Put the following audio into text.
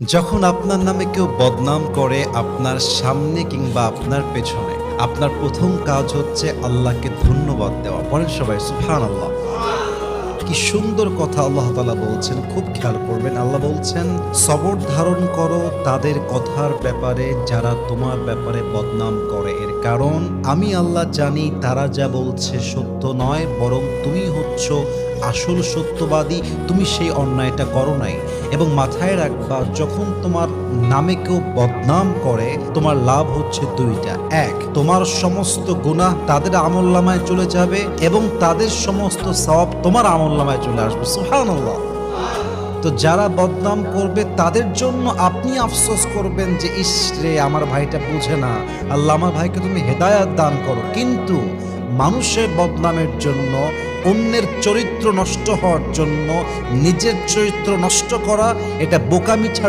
যখন আপনার নামে কেউ বদনাম করে আপনার সামনে কিংবা আপনার পেছনে, আপনার প্রথম কাজ হচ্ছে আল্লাহকে ধন্যবাদ দেওয়া। বলেন সবাই সুবহানাল্লাহ। কি সুন্দর কথা আল্লাহ তাআলা বলছেন, খুব খেয়াল করবেন। আল্লাহ বলছেন, সবর ধারণ করো তাদের কথার ব্যাপারে যারা তোমার ব্যাপারে বদনাম করে। এর কারণ আমি আল্লাহ জানি তারা যা বলছে সত্য নয়, বরং তুমি হচ্ছ আসল সত্যবাদী। তুমি সেই অন্যায়টা করো নাই। এবং মাথায় রাখবা, যখন তোমার নামে কেউ বদনাম করে তোমার লাভ হচ্ছে দুইটা। এক, তোমার সমস্ত গুনাহ তাদের আমলনামায় চলে যাবে এবং তাদের সমস্ত সওয়াব তোমার আমলনামায় চলে আসবে। সুবহানাল্লাহ। তো যারা বদনাম করবে তাদের জন্য আপনি আফসোস করবেন যে ইস রে, আমার ভাইটা বুঝে না, আল্লাহ আমার ভাইকে তুমি হেদায়াত দান করো। কিন্তু মানুষের বদনামের জন্য, অন্যের চরিত্র নষ্ট হওয়ার জন্য নিজের চরিত্র নষ্ট করা, এটা বোকামি ছাড়া